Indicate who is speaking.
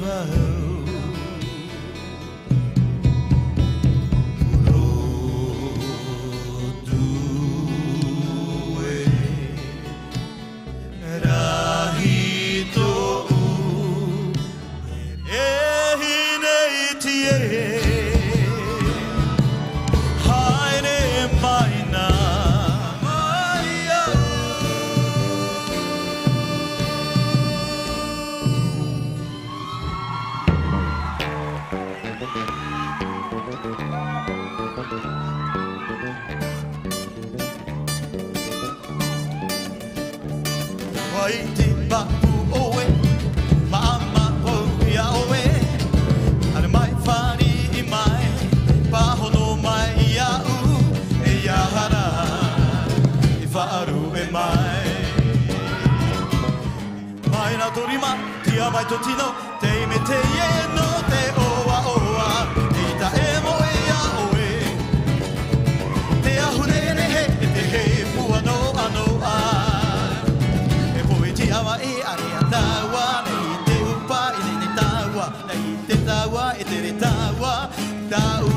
Speaker 1: Vai tutti no, te mette no te oa oa, ita emo ea oe, te ahurere he te he pua no ano a, e poeti awa e area tawa, nei te upa i nei tawa, nei te tawa e te re tawa, tawa.